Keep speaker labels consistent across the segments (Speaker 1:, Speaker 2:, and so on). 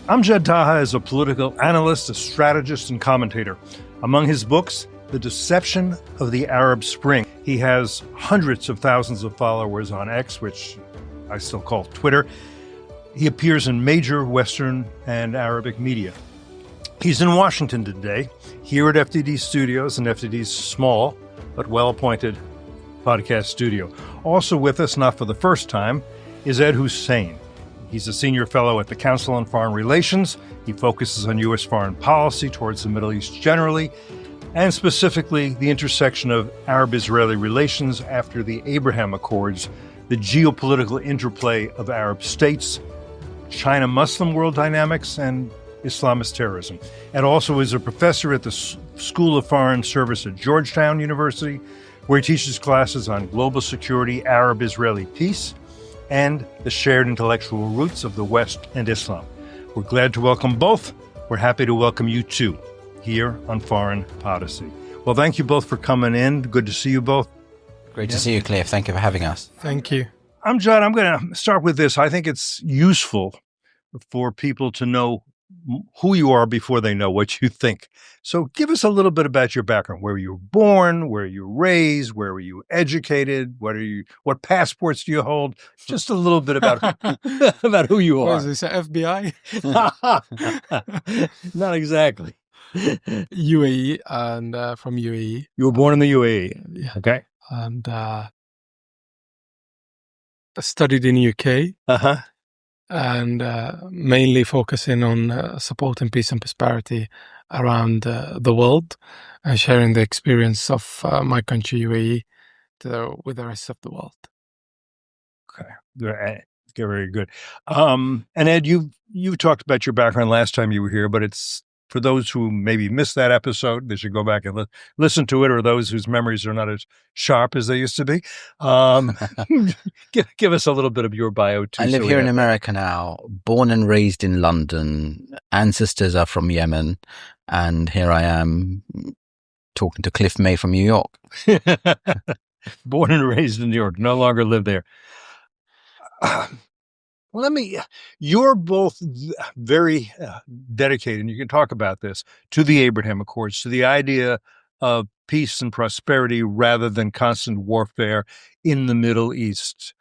Speaker 1: Amjad Taha is a political analyst, a strategist, and commentator. Among his books, The Deception of the Arab Spring. He has hundreds of thousands of followers on X, which I still call Twitter. He appears in major Western and Arabic media. He's in Washington today, here at FDD Studios, and FDD's small but well-appointed podcast studio. Also with us, not for the first time, is Ed Husain. He's a senior fellow at the Council on Foreign Relations. He focuses on U.S. foreign policy towards the Middle East generally, and specifically the intersection of Arab-Israeli relations after the Abraham Accords, the geopolitical interplay of Arab states, China-Muslim world dynamics, and Islamist terrorism. And also is a professor at the School of Foreign Service at Georgetown University, where he teaches classes on global security, Arab-Israeli peace, and the shared intellectual roots of the West and Islam. We're glad to welcome both. We're happy to welcome you too, here on Foreign Policy. Well, thank you both for coming in. Good to see you both.
Speaker 2: Great to see you, Cliff. Thank you for having us.
Speaker 3: Thank you.
Speaker 1: Amjad, I'm going to start with this. I think it's useful for people to know who you are before they know what you think. So give us a little bit about your background. Where you were born, where you were raised, where were you educated, what passports do you hold? Just a little bit about about who you are.
Speaker 3: What is this, FBI?
Speaker 1: Not exactly.
Speaker 3: UAE, and from UAE.
Speaker 1: You were born in the UAE.
Speaker 3: Yeah.
Speaker 1: Okay.
Speaker 3: And I studied in UK.
Speaker 1: Uh-huh.
Speaker 3: And mainly focusing on supporting peace and prosperity around the world and sharing the experience of my country, UAE, with the rest of the world.
Speaker 1: Okay, very good. And Ed, you talked about your background last time you were here, but it's for those who maybe missed that episode, they should go back and listen to it, or those whose memories are not as sharp as they used to be. Give us a little bit of your bio, too.
Speaker 2: I live here in America now, born and raised in London. Ancestors are from Yemen, and here I am talking to Cliff May from New York.
Speaker 1: Born and raised in New York, no longer live there. You're both very dedicated, and you can talk about this, to the Abraham Accords, to the idea of peace and prosperity rather than constant warfare in the Middle East,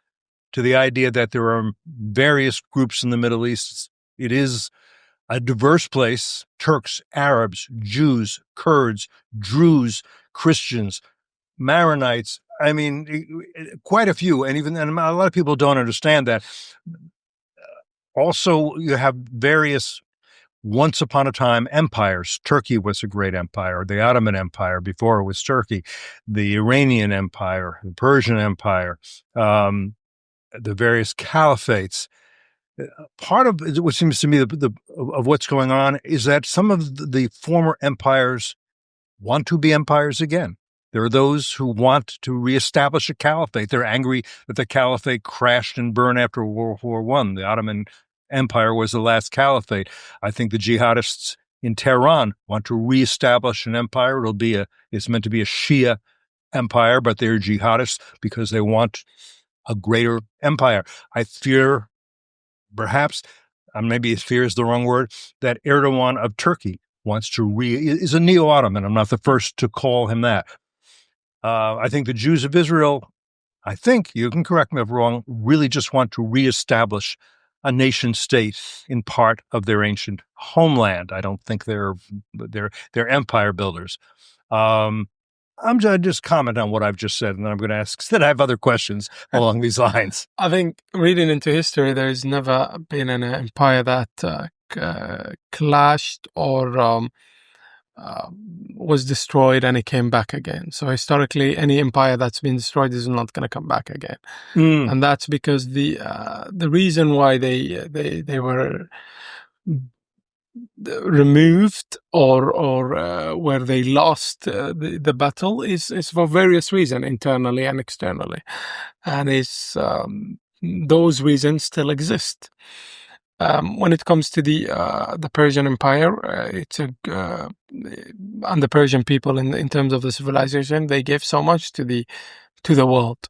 Speaker 1: to the idea that there are various groups in the Middle East. It is a diverse place: Turks, Arabs, Jews, Kurds, Druze, Christians, Maronites. I mean, quite a few, and a lot of people don't understand that. Also, you have various once upon a time empires. Turkey was a great empire, the Ottoman Empire before it was Turkey, the Iranian Empire, the Persian Empire, the various caliphates. Part of what seems to me of what's going on is that some of the former empires want to be empires again. There are those who want to reestablish a caliphate. They're angry that the caliphate crashed and burned after World War I. The Ottoman Empire was the last caliphate. I think the jihadists in Tehran want to reestablish an empire. It's meant to be a Shia empire, but they're jihadists because they want a greater empire. I fear, perhaps, maybe fear is the wrong word, that Erdogan of Turkey wants to is a neo-Ottoman. I'm not the first to call him that. I think the Jews of Israel, I think, you can correct me if I'm wrong, really just want to reestablish a nation state in part of their ancient homeland. I don't think they're empire builders. I'm going to just comment on what I've just said, and then I'm going to ask, instead I have other questions along these lines.
Speaker 3: I think reading into history, there's never been an empire that clashed or was destroyed and it came back again. So historically, any empire that's been destroyed is not going to come back again, and that's because the reason why they were removed or where they lost the battle is for various reasons, internally and externally, and those reasons still exist. When it comes to the Persian Empire, and the Persian people in terms of the civilization, they gave so much to the world.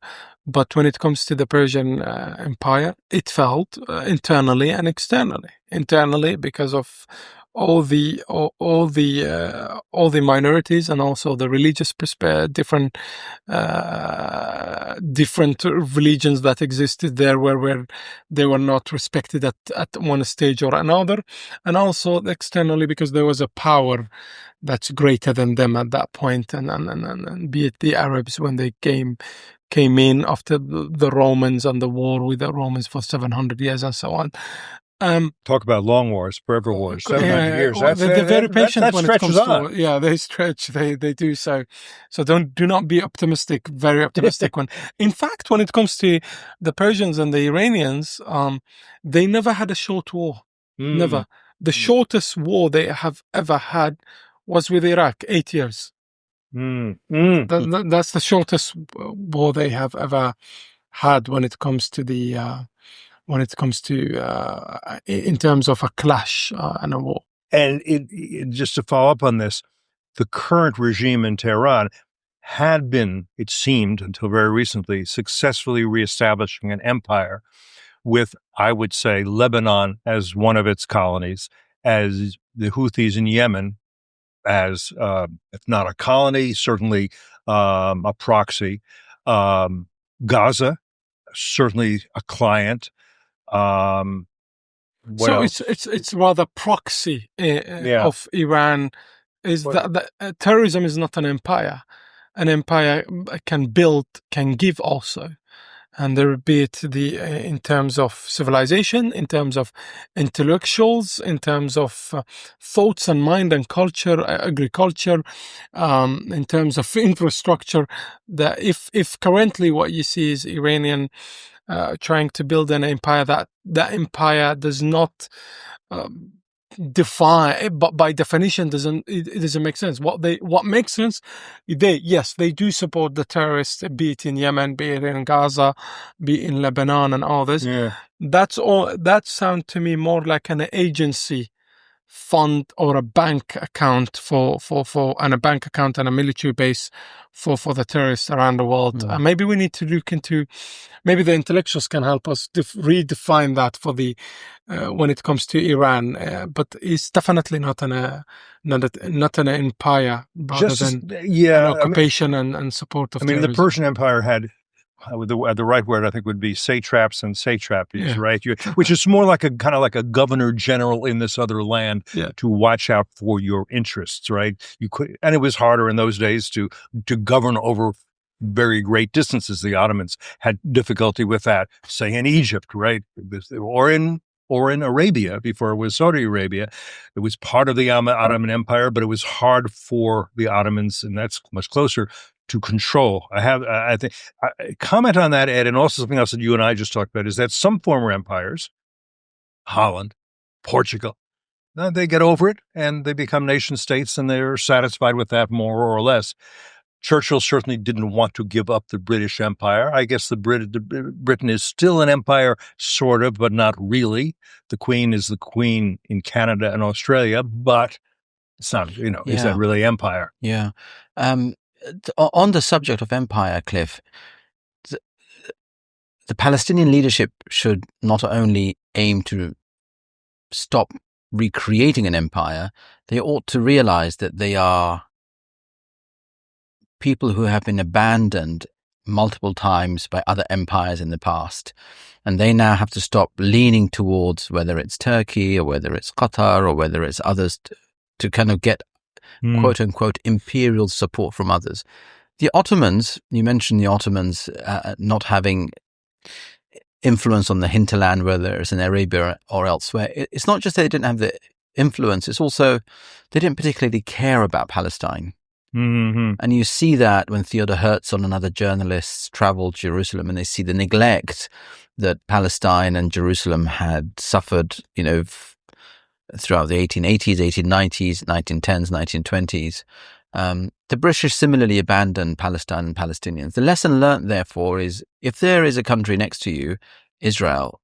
Speaker 3: But when it comes to the Persian Empire, it felt internally and externally. Internally, because of all the minorities and also the religious different religions that existed there, where they were not respected at one stage or another, and also externally because there was a power that's greater than them at that point, and be it the Arabs when they came in after the Romans and the war with the Romans for 700 years and so on.
Speaker 1: Talk about long wars, forever wars, 700 years.
Speaker 3: They're very patient when it comes
Speaker 1: on.
Speaker 3: to, yeah, they stretch, they do so. So do not be optimistic, very optimistic. In fact, when it comes to the Persians and the Iranians, they never had a short war. Never. The shortest war they have ever had was with Iraq, 8 years. That's the shortest war they have ever had when it comes to in terms of a clash and a war.
Speaker 1: And just to follow up on this, the current regime in Tehran had been, it seemed until very recently, successfully reestablishing an empire with, I would say, Lebanon as one of its colonies, as the Houthis in Yemen as, if not a colony, certainly a proxy, Gaza, certainly a client.
Speaker 3: It's rather proxy of Iran. That terrorism is not an empire. An empire can build, can give also. And there be it in terms of civilization, in terms of intellectuals, in terms of thoughts and mind and culture, agriculture, in terms of infrastructure. That if currently what you see is Iranian trying to build an empire, that empire does not define, but by definition it doesn't make sense. What makes sense, they do support the terrorists, be it in Yemen, be it in Gaza, be it in Lebanon and others. That's all. That sounds to me more like an agency fund or a bank account for and a bank account and a military base for the terrorists around the world. Maybe we need to look into, maybe the intellectuals can help us redefine that for the when it comes to Iran, but it's definitely not an empire, rather than an occupation and support of terrorism.
Speaker 1: The Persian Empire had the right word I think would be satraps and satrapies, right? Which is more like a kind of like a governor general in this other land to watch out for your interests, right? And it was harder in those days to govern over very great distances. The Ottomans had difficulty with that, say in Egypt, right? Or in Arabia, before it was Saudi Arabia. It was part of the Ottoman Empire, but it was hard for the Ottomans, and that's much closer, to control. I think, comment on that, Ed, and also something else that you and I just talked about, is that some former empires, Holland, Portugal, they get over it and they become nation states and they're satisfied with that more or less. Churchill certainly didn't want to give up the British Empire. I guess Britain is still an empire, sort of, but not really. The Queen is the Queen in Canada and Australia, but it's not, is that really empire?
Speaker 2: Yeah. On the subject of empire, Cliff, the Palestinian leadership should not only aim to stop recreating an empire, they ought to realize that they are people who have been abandoned multiple times by other empires in the past. And they now have to stop leaning towards whether it's Turkey or whether it's Qatar or whether it's others to kind of get quote unquote imperial support from others. The Ottomans, you mentioned the Ottomans not having influence on the hinterland, whether it's in Arabia or elsewhere. It's not just they didn't have the influence, it's also they didn't particularly care about Palestine. And you see that when Theodor Herzl and other journalists travel to Jerusalem and they see the neglect that Palestine and Jerusalem had suffered, throughout the 1880s, 1890s, 1910s, 1920s. The British similarly abandoned Palestine and Palestinians. The lesson learnt, therefore, is if there is a country next to you, Israel,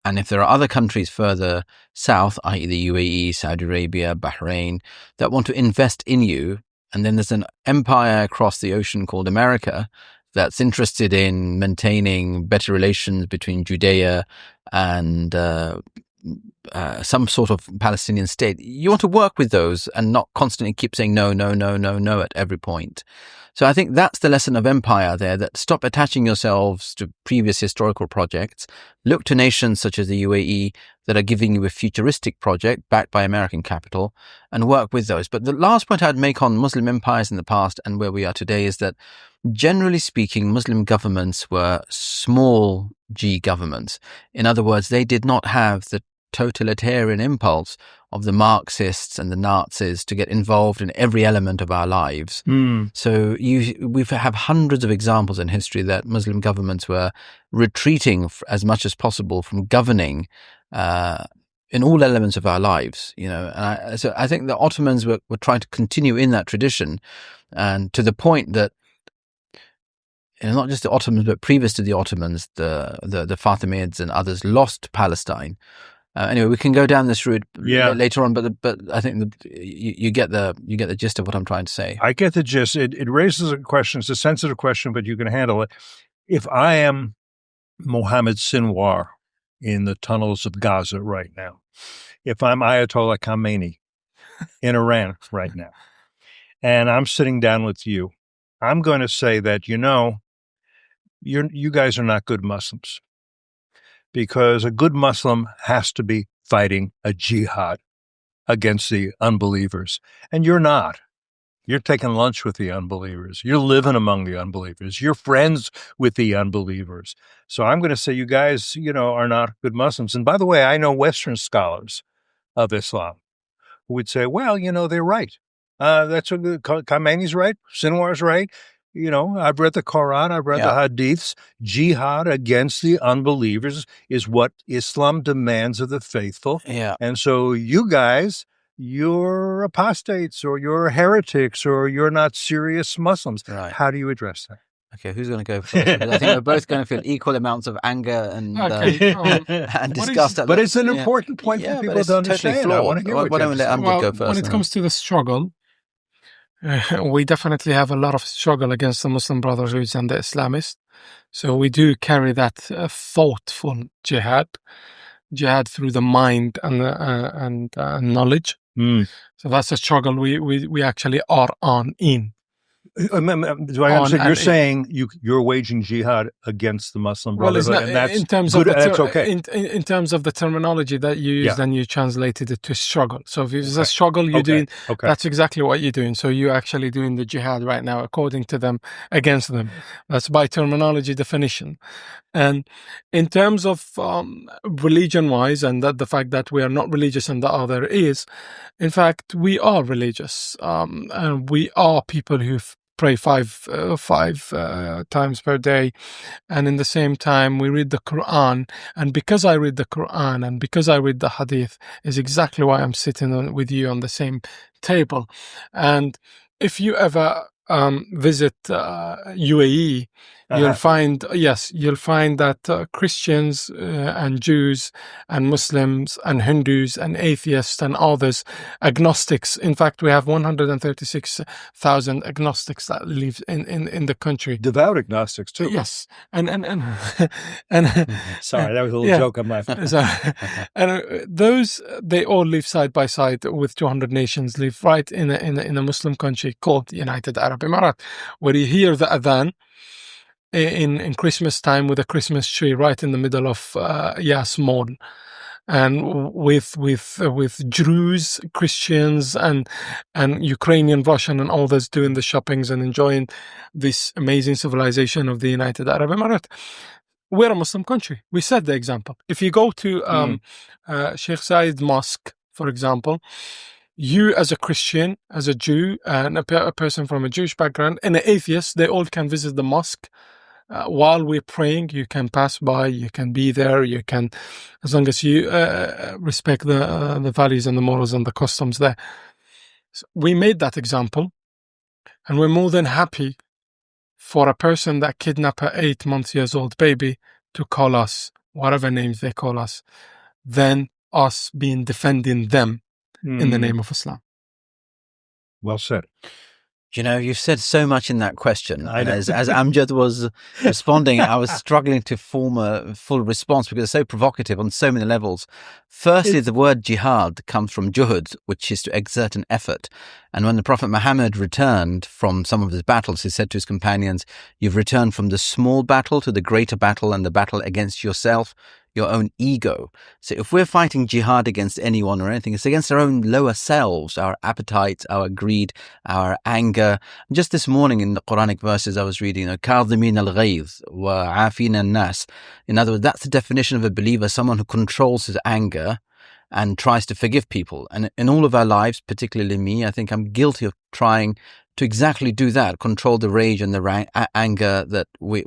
Speaker 2: and if there are other countries further south, i.e. the UAE, Saudi Arabia, Bahrain, that want to invest in you, and then there's an empire across the ocean called America, that's interested in maintaining better relations between Judea and some sort of Palestinian state, you want to work with those and not constantly keep saying no, no, no, no, no at every point. So I think that's the lesson of empire there, that stop attaching yourselves to previous historical projects. Look to nations such as the UAE that are giving you a futuristic project backed by American capital and work with those. But the last point I'd make on Muslim empires in the past and where we are today is that generally speaking, Muslim governments were small g governments. In other words, they did not have the totalitarian impulse of the Marxists and the Nazis to get involved in every element of our lives. So we have hundreds of examples in history that Muslim governments were retreating as much as possible from governing in all elements of our lives, And so I think the Ottomans were trying to continue in that tradition, and to the point that not just the Ottomans, but previous to the Ottomans, the Fatimids and others lost Palestine. Anyway, we can go down this route later on, but I think you get the gist of what I'm trying to say.
Speaker 1: I get the gist. It raises a question. It's a sensitive question, but you can handle it. If I am Mohammed Sinwar in the tunnels of Gaza right now, if I'm Ayatollah Khamenei in Iran right now, and I'm sitting down with you, I'm going to say that, you guys are not good Muslims. Because a good Muslim has to be fighting a jihad against the unbelievers. And you're not. You're taking lunch with the unbelievers. You're living among the unbelievers. You're friends with the unbelievers. So I'm going to say you guys, are not good Muslims. And by the way, I know Western scholars of Islam who would say, well, they're right. That's what Khamenei's right. Sinwar's right. I've read the Quran, I've read the Hadiths. Jihad against the unbelievers is what Islam demands of the faithful.
Speaker 2: Yeah.
Speaker 1: And so you guys, you're apostates or you're heretics or you're not serious Muslims.
Speaker 2: Right.
Speaker 1: How do you address that?
Speaker 2: Okay, who's going to go first? Because I think we're both going to feel equal amounts of anger and and disgust.
Speaker 1: But it's an important point for people to understand.
Speaker 2: Totally
Speaker 1: I want to hear what
Speaker 2: Why don't we let Amjad go first?
Speaker 3: When it comes to the struggle, we definitely have a lot of struggle against the Muslim Brotherhoods and the Islamists. So we do carry that thoughtful jihad through the mind and knowledge. So that's a struggle we actually are in.
Speaker 1: Do I understand? You're saying you're waging jihad against the Muslim Brotherhood, and that's
Speaker 3: in terms
Speaker 1: good.
Speaker 3: Of
Speaker 1: that's okay.
Speaker 3: In terms of the terminology that you use, then you translated it to struggle. So if it's a struggle, you're doing. That's exactly what you're doing. So you're actually doing the jihad right now, according to them, against them. That's by terminology definition. And in terms of religion-wise, and that the fact that we are not religious and the other is, in fact, we are religious, and we are people who pray five times per day, and in the same time we read the Quran. And because I read the Quran and because I read the Hadith is exactly why I'm sitting with you on the same table. And if you ever visit UAE, you'll find that Christians and Jews and Muslims and Hindus and atheists and others, agnostics. In fact, we have 136,000 agnostics that live in the country.
Speaker 1: Devout agnostics too.
Speaker 3: Yes, and
Speaker 1: sorry, that was a little joke on my part.
Speaker 3: And those, they all live side by side with 200 nations live right in a Muslim country called the United Arab Emirates, where you hear the adhan in Christmas time with a Christmas tree right in the middle of Yas Mall, and with Druze, Christians, and Ukrainian, Russian, and others doing the shoppings and enjoying this amazing civilization of the United Arab Emirates. We're a Muslim country. We set the example. If you go to Sheikh Zayed Mosque, for example, you as a Christian, as a Jew, and a person from a Jewish background, and an atheist, they all can visit the mosque. While we're praying, you can pass by, you can be there, you can, as long as you respect the values and the morals and the customs there. So we made that example, and we're more than happy for a person that kidnapped an 8 months old baby to call us, whatever names they call us, than us being defending them in the name of Islam.
Speaker 1: Well said.
Speaker 2: You know, you've said so much in that question.
Speaker 1: I know.
Speaker 2: As Amjad was responding, I was struggling to form a full response because it's so provocative on so many levels. Firstly, the word jihad comes from juhud, which is to exert an effort. And when the Prophet Muhammad returned from some of his battles, he said to his companions, you've returned from the small battle to the greater battle and the battle against yourself, your own ego. So if we're fighting jihad against anyone or anything, it's against our own lower selves, our appetite, our greed, our anger. Just this morning in the Quranic verses I was reading, كَاظِمِينَ الْغَيْظِ وَعَافِينَ النَّاسِ. In other words, that's the definition of a believer, someone who controls his anger and tries to forgive people. And in all of our lives, particularly me, I think I'm guilty of trying to exactly do that, control the rage and the anger that we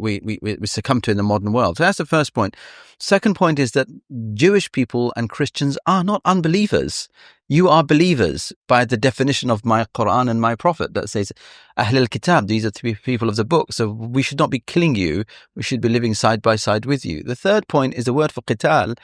Speaker 2: succumb to in the modern world. So that's the first point. Second point is that Jewish people and Christians are not unbelievers. You are believers by the definition of my Quran and my Prophet that says, Ahl al-Kitab, these are to be people of the book. So we should not be killing you. We should be living side by side with you. The third point is the word for qital.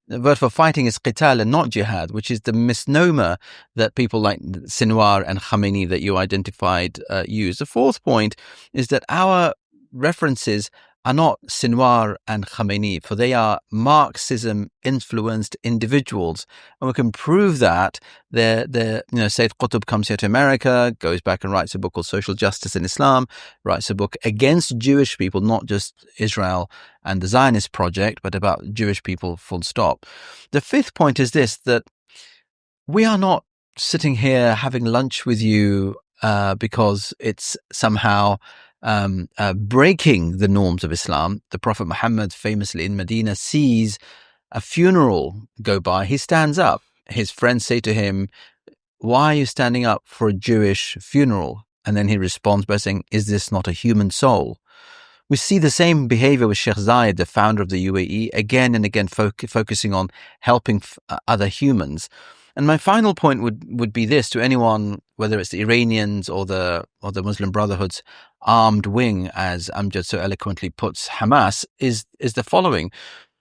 Speaker 2: The word for fighting is qital and not jihad, which is the misnomer that people like Sinwar and Khamenei that you identified use. The fourth point is that our references are not Sinwar and Khamenei, for they are Marxism-influenced individuals. And we can prove that. Sayyid Qutb comes here to America, goes back and writes a book called Social Justice in Islam, writes a book against Jewish people, not just Israel and the Zionist project, but about Jewish people, full stop. The fifth point is this, that we are not sitting here having lunch with you because it's somehow breaking the norms of Islam. The Prophet Muhammad famously in Medina sees a funeral go by. He stands up. His friends say to him, why are you standing up for a Jewish funeral? And then he responds by saying, is this not a human soul? We see the same behavior with Sheikh Zayed, the founder of the UAE, again and again focusing on helping other humans. And my final point would be this to anyone, whether it's the Iranians or the Muslim Brotherhood's armed wing, as Amjad so eloquently puts Hamas, is the following.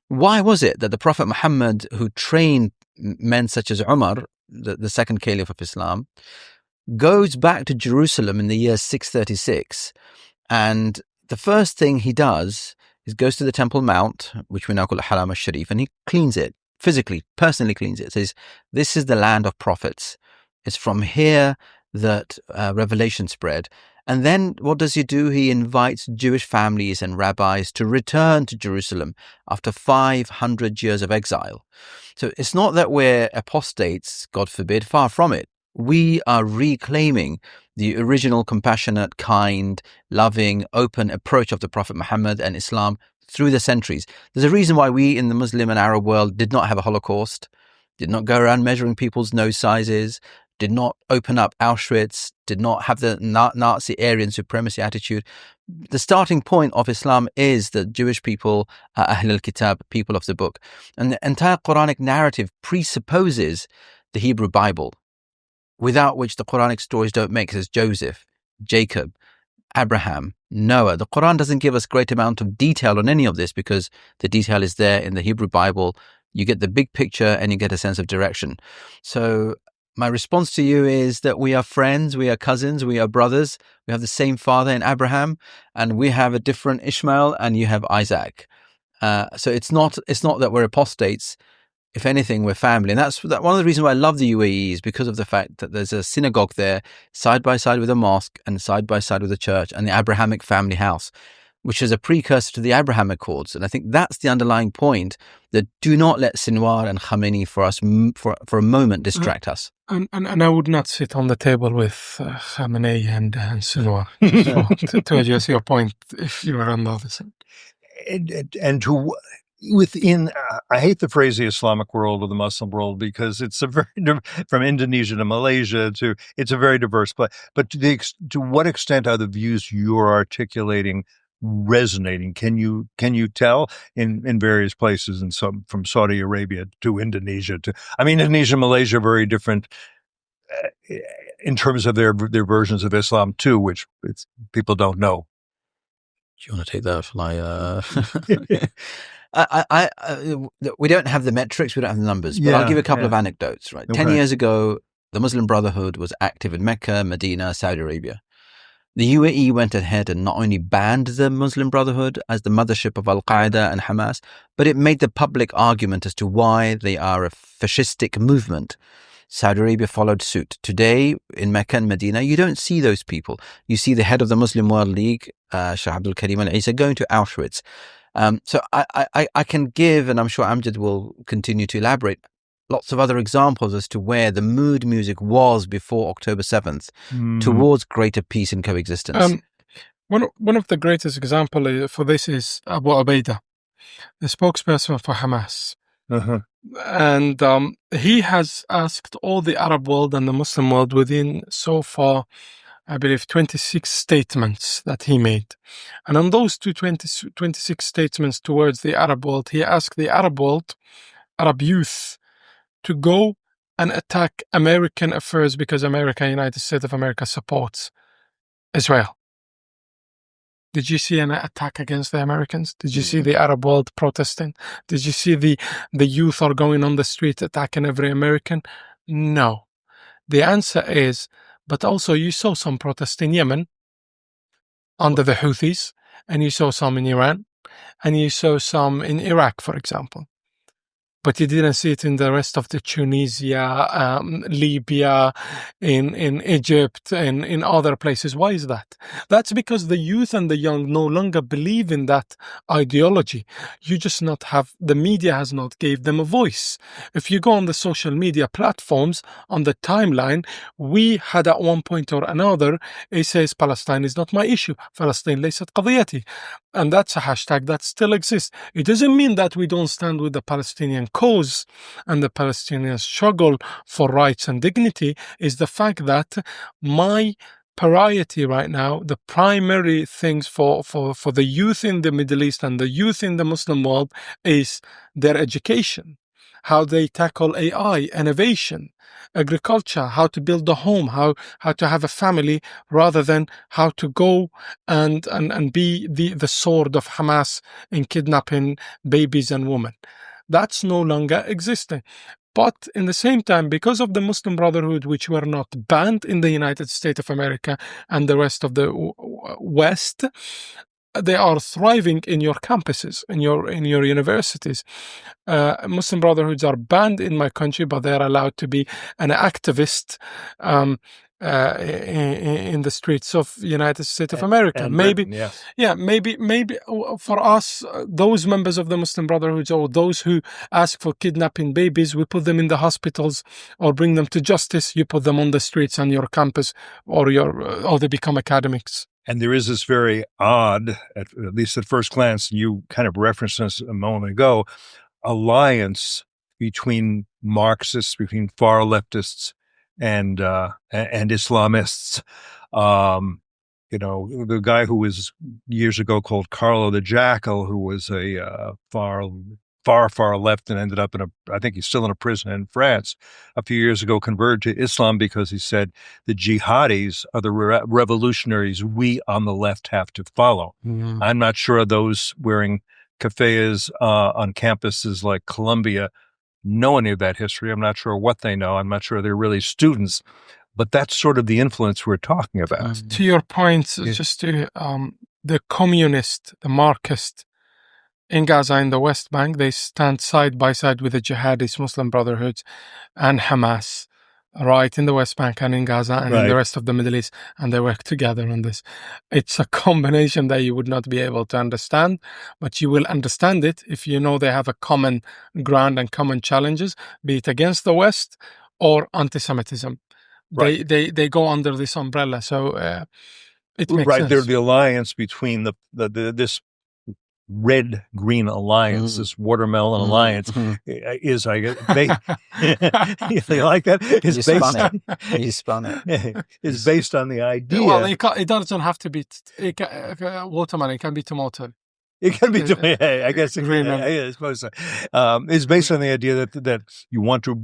Speaker 2: Why was it that the Prophet Muhammad, who trained men such as Umar, the second caliph of Islam, goes back to Jerusalem in the year 636, and the first thing he does is goes to the Temple Mount, which we now call Haram al-Sharif, and he cleans it, physically, personally cleans it. Says, this is the land of prophets. It's from here that revelation spread. And then what does he do? He invites Jewish families and rabbis to return to Jerusalem after 500 years of exile. So it's not that we're apostates, God forbid, far from it. We are reclaiming the original compassionate, kind, loving, open approach of the Prophet Muhammad and Islam through the centuries. There's a reason why we in the Muslim and Arab world did not have a Holocaust, did not go around measuring people's nose sizes, did not open up Auschwitz, did not have the Nazi Aryan supremacy attitude. The starting point of Islam is that Jewish people are Ahl al-Kitab, people of the book. And the entire Quranic narrative presupposes the Hebrew Bible, without which the Quranic stories don't make sense. Joseph, Jacob, Abraham, Noah. The Quran doesn't give us great amount of detail on any of this because the detail is there in the Hebrew Bible. You get the big picture and you get a sense of direction. So my response to you is that we are friends, we are cousins, we are brothers. We have the same father in Abraham, and we have a different Ishmael, and you have Isaac. So it's not that we're apostates. If anything, we're family. And that's one of the reasons why I love the UAE is because of the fact that there's a synagogue there, side by side with a mosque and side by side with a church, and the Abrahamic Family House, which is a precursor to the Abraham Accords. And I think that's the underlying point, that do not let Sinwar and Khamenei for us for a moment distract us.
Speaker 3: And I would not sit on the table with Khamenei and Sinwar to address your point if you were on the other side.
Speaker 1: And to within, I hate the phrase the Islamic world or the Muslim world because it's a very from Indonesia to Malaysia to it's a very diverse place. But to what extent are the views you're articulating resonating? Can you tell in various places, and some from Saudi Arabia to Indonesia to Indonesia and Malaysia are very different in terms of their versions of Islam too, which people don't know.
Speaker 2: Do you want to take that? We don't have the metrics, we don't have the numbers, but I'll give you a couple of anecdotes. Right, okay. 10 years ago, the Muslim Brotherhood was active in Mecca, Medina, Saudi Arabia. The UAE went ahead and not only banned the Muslim Brotherhood as the mothership of Al-Qaeda and Hamas, but it made the public argument as to why they are a fascistic movement. Saudi Arabia followed suit. Today, in Mecca and Medina, you don't see those people. You see the head of the Muslim World League, Sheikh Abdul Karim Al-Isa, going to Auschwitz. So I can give, and I'm sure Amjad will continue to elaborate, lots of other examples as to where the mood music was before October 7th towards greater peace and coexistence.
Speaker 3: One of the greatest examples for this is Abu Ubaidah, the spokesperson for Hamas.
Speaker 1: Uh-huh.
Speaker 3: And he has asked all the Arab world and the Muslim world within so far, I believe, 26 statements that he made. And on those 26 statements towards the Arab world, he asked the Arab world, Arab youth, to go and attack American affairs because United States of America supports Israel. Did you see an attack against the Americans? Did you see the Arab world protesting? Did you see the youth are going on the street attacking every American? No. The answer is, but also you saw some protests in Yemen under the Houthis, and you saw some in Iran, and you saw some in Iraq, for example. But you didn't see it in the rest of the Tunisia, Libya, in Egypt, and in other places. Why is that? That's because the youth and the young no longer believe in that ideology. You just not have, the media has not gave them a voice. If you go on the social media platforms, on the timeline, we had at one point or another, it says Palestine is not my issue. Palestine laysat qadiyati. And that's a hashtag that still exists. It doesn't mean that we don't stand with the Palestinian cause and the Palestinian struggle for rights and dignity. Is the fact that my priority right now, the primary things for the youth in the Middle East and the youth in the Muslim world is their education, how they tackle AI, innovation, agriculture, how to build a home, how to have a family, rather than how to go and be the sword of Hamas in kidnapping babies and women. That's no longer existing. But in the same time, because of the Muslim Brotherhood, which were not banned in the United States of America and the rest of the West, they are thriving in your campuses, in your universities. Muslim Brotherhoods are banned in my country, but they are allowed to be an activist in the streets of United States of America.
Speaker 1: And
Speaker 3: maybe,
Speaker 1: Britain, yes.
Speaker 3: maybe for us, those members of the Muslim Brotherhoods or those who ask for kidnapping babies, we put them in the hospitals or bring them to justice. You put them on the streets on your campus, or they become academics.
Speaker 1: And there is this very odd, at least at first glance, you kind of referenced this a moment ago, alliance between Marxists, between far leftists and Islamists. The guy who was years ago called Carlo the Jackal, who was a far left and ended up I think he's still in a prison in France, a few years ago converted to Islam because he said the jihadis are the revolutionaries we on the left have to follow.
Speaker 3: Mm.
Speaker 1: I'm not sure those wearing keffiyehs on campuses like Columbia know any of that history. I'm not sure what they know. I'm not sure they're really students, but that's sort of the influence we're talking about.
Speaker 3: To your point, just to the communist, the Marxist in Gaza, in the West Bank, they stand side by side with the jihadist Muslim Brotherhood and Hamas, right, in the West Bank and in Gaza and in the rest of the Middle East, and they work together on this. It's a combination that you would not be able to understand, but you will understand it if you know they have a common ground and common challenges, be it against the West or anti-Semitism. Right. They go under this umbrella, so it makes sense.
Speaker 1: They're the alliance between this red-green alliance, this watermelon alliance, is, I guess, you like that?
Speaker 2: You spun it.
Speaker 1: Is based on the idea.
Speaker 3: Well, it doesn't have to be watermelon. It can be tomato.
Speaker 1: It can be, I guess, I suppose so. It's based on the idea that you want a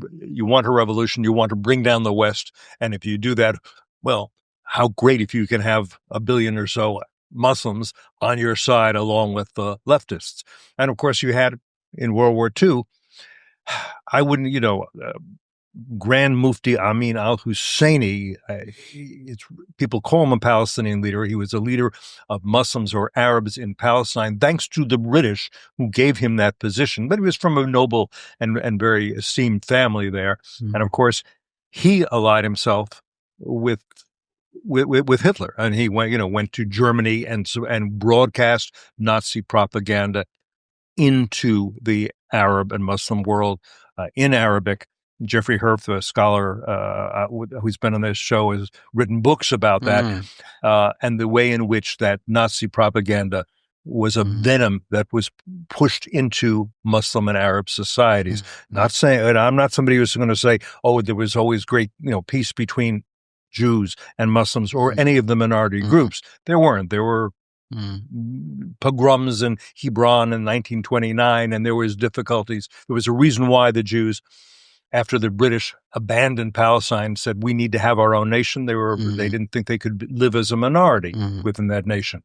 Speaker 1: revolution, you want to bring down the West, and if you do that, well, how great if you can have 1 billion or so Muslims on your side along with the leftists. And of course, you had in World War II, I wouldn't, Grand Mufti Amin al-Husseini. People call him a Palestinian leader. He was a leader of Muslims or Arabs in Palestine, thanks to the British who gave him that position. But he was from a noble and very esteemed family there. And of course, he allied himself with Hitler, and he went to Germany and broadcast Nazi propaganda into the Arab and Muslim world in Arabic. Jeffrey Herf, a scholar who's been on this show, has written books about that, and the way in which that Nazi propaganda was a venom that was pushed into Muslim and Arab societies. Not saying, and I'm not somebody who's going to say, oh, there was always great, peace between Jews and Muslims or any of the minority groups. There weren't. There were pogroms in Hebron in 1929, and there was difficulties. There was a reason why the Jews, after the British abandoned Palestine, said we need to have our own nation. They didn't think they could live as a minority within that nation.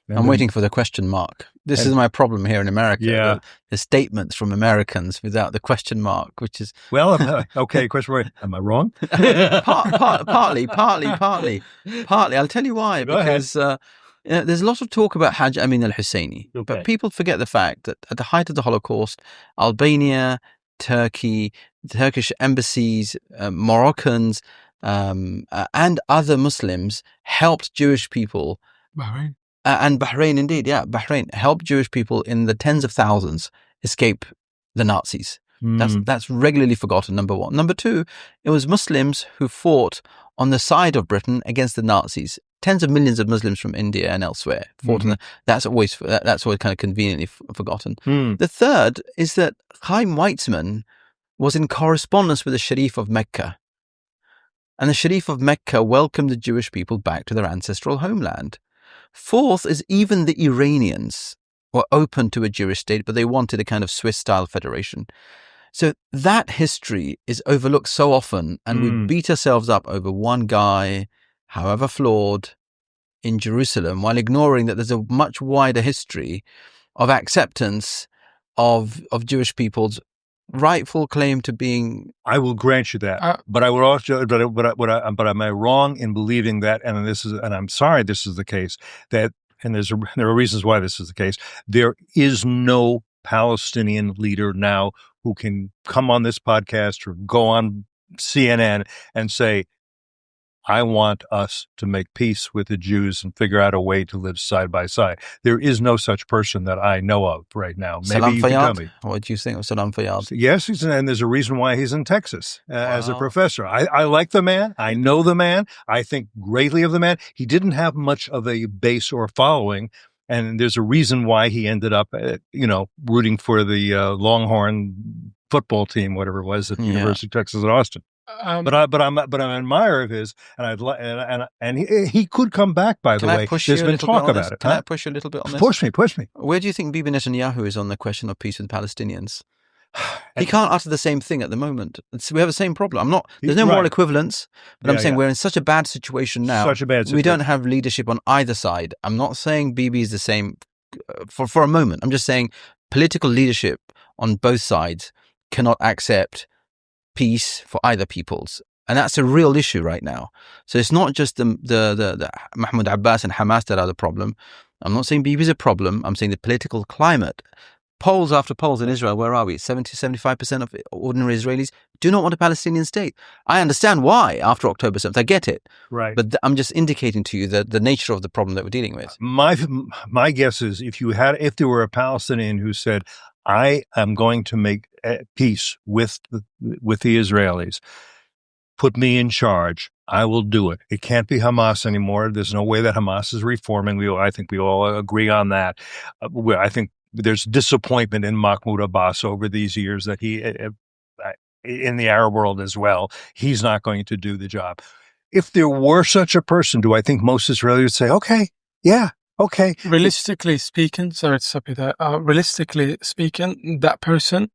Speaker 2: I'm waiting for the question mark. This is my problem here in America.
Speaker 1: Yeah.
Speaker 2: The statements from Americans without the question mark, which is...
Speaker 1: Well, okay, question mark. Am I wrong?
Speaker 2: Partly. I'll tell you why.
Speaker 1: Go ahead.
Speaker 2: Because there's a lot of talk about Hajj Amin al-Husseini, but people forget the fact that at the height of the Holocaust, Albania, Turkey, the Turkish embassies, Moroccans, and other Muslims helped Jewish people.
Speaker 3: Bahrain.
Speaker 2: And Bahrain, indeed, Bahrain helped Jewish people in the tens of thousands escape the Nazis. That's regularly forgotten, number one. Number two, it was Muslims who fought on the side of Britain against the Nazis. Tens of millions of Muslims from India and elsewhere fought on that's always kind of conveniently forgotten. The third is that Chaim Weizmann was in correspondence with the Sharif of Mecca. And the Sharif of Mecca welcomed the Jewish people back to their ancestral homeland. Fourth is even the Iranians were open to a Jewish state, but they wanted a kind of Swiss-style federation. So that history is overlooked so often, and we beat ourselves up over one guy, however flawed, in Jerusalem, while ignoring that there's a much wider history of acceptance of Jewish people's rightful claim to being.
Speaker 1: I will grant you that, but I would also, but am I wrong in believing that? And I'm sorry, this is the case. That, and there are reasons why this is the case. There is no Palestinian leader now who can come on this podcast or go on CNN and say, I want us to make peace with the Jews and figure out a way to live side by side. There is no such person that I know of right now. Maybe
Speaker 2: Salam
Speaker 1: you can tell
Speaker 2: Fayyad?
Speaker 1: me.
Speaker 2: What do you think of Salam Fayyad?
Speaker 1: Yes, and there's a reason why he's in Texas as a professor. I like the man. I know the man. I think greatly of the man. He didn't have much of a base or following, and there's a reason why he ended up, rooting for the Longhorn football team, whatever it was, at the University of Texas at Austin. But I'm an admirer of his, and he could come back. By the way, there's been talk about it.
Speaker 2: Can I push you a little bit on this?
Speaker 1: Push me.
Speaker 2: Where do you think Bibi Netanyahu is on the question of peace with Palestinians? He can't utter the same thing at the moment. We have the same problem. There's no moral equivalence, but I'm saying we're in such a bad situation now. We don't have leadership on either side. I'm not saying Bibi is the same for a moment. I'm just saying political leadership on both sides cannot accept peace for either peoples, and that's a real issue right now. So it's not just the Mahmoud Abbas and Hamas that are the problem. I'm not saying Bibi is a problem. I'm saying the political climate. Polls after polls in Israel, where are we? 70-75% of ordinary Israelis do not want a Palestinian state. I understand why after October 7th. I get it.
Speaker 1: Right.
Speaker 2: But I'm just indicating to you the nature of the problem that we're dealing with.
Speaker 1: My guess is if there were a Palestinian who said, I am going to make peace with the Israelis, put me in charge, I will do it. It can't be Hamas anymore. There's no way that Hamas is reforming. I think we all agree on that. I think there's disappointment in Mahmoud Abbas over these years that he, in the Arab world as well, he's not going to do the job. If there were such a person, do I think most Israelis would say, okay, yeah, okay.
Speaker 3: Realistically speaking, sorry to stop you there. Realistically speaking, that person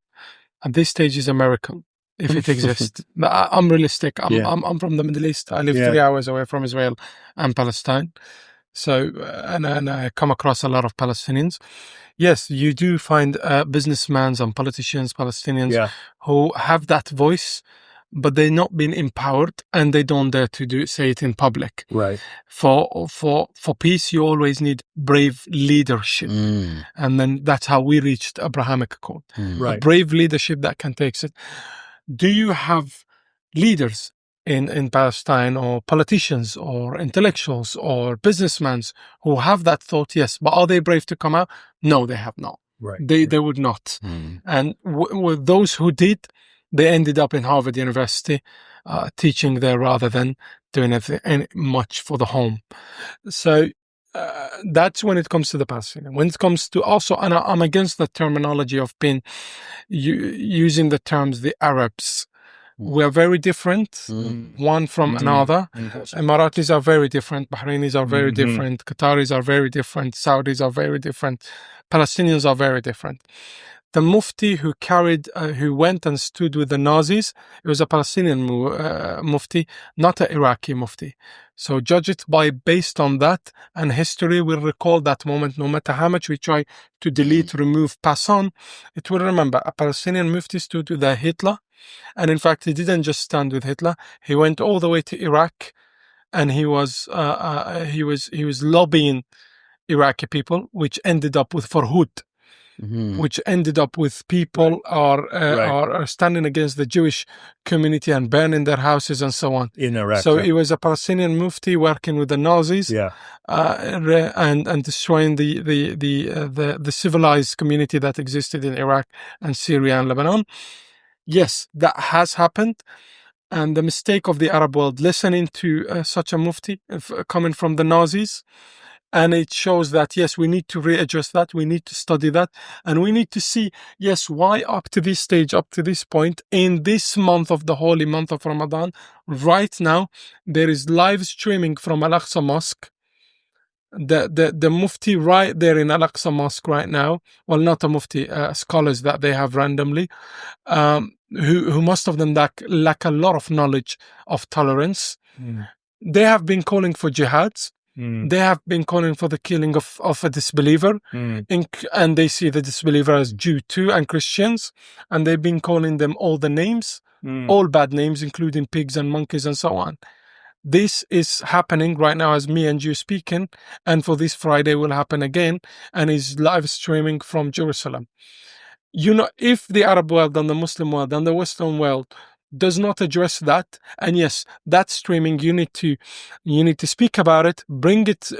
Speaker 3: at this stage is American, if it exists. I'm realistic. I'm from the Middle East. I live 3 hours away from Israel and Palestine. So, and I come across a lot of Palestinians. Yes, you do find businessmen and politicians, Palestinians, who have that voice. but they're not being empowered, and they don't dare to say it in public.
Speaker 1: Right.
Speaker 3: For peace, you always need brave leadership. And then that's how we reached Abrahamic Accord.
Speaker 1: Right.
Speaker 3: A brave leadership that can take it. Do you have leaders in Palestine, or politicians or intellectuals or businessmen who have that thought? Yes. But are they brave to come out? No, they have not.
Speaker 1: Right.
Speaker 3: They would not. And with those who did, they ended up in Harvard University teaching there rather than doing anything much for the home. So that's when it comes to the Palestinian. When it comes to also, and I'm against the terminology of being using the terms the Arabs. We are very different, one from another. Emiratis are very different. Bahrainis are very different. Qataris are very different. Saudis are very different. Palestinians are very different. The Mufti who went and stood with the Nazis, it was a Palestinian Mufti, not an Iraqi Mufti. So judge it based on that, and history will recall that moment. No matter how much we try to delete, remove, pass on, it will remember. A Palestinian Mufti stood with Hitler. And in fact, he didn't just stand with Hitler. He went all the way to Iraq, and he was lobbying Iraqi people, which ended up with Farhud, which ended up with people are standing against the Jewish community and burning their houses and so on
Speaker 1: in Iraq.
Speaker 3: So he was a Palestinian Mufti working with the Nazis, and destroying the civilized community that existed in Iraq and Syria and Lebanon. Yes, that has happened. And the mistake of the Arab world listening to such a Mufti coming from the Nazis. And it shows that, yes, we need to readjust that. We need to study that. And we need to see, yes, why up to this stage, up to this point, in this month of the holy month of Ramadan, right now, there is live streaming from Al-Aqsa Mosque. The Mufti right there in Al-Aqsa Mosque right now, well, not a Mufti, scholars that they have randomly, who most of them lack a lot of knowledge of tolerance. They have been calling for jihads. They have been calling for the killing of a disbeliever, and they see the disbeliever as Jew too, and Christians, and they've been calling them all the names, all bad names, including pigs and monkeys and so on. This is happening right now as me and you speaking, and for this Friday will happen again, and is live streaming from Jerusalem. You know, if the Arab world and the Muslim world and the Western world does not address that, and yes, that streaming, you need to speak about it, bring it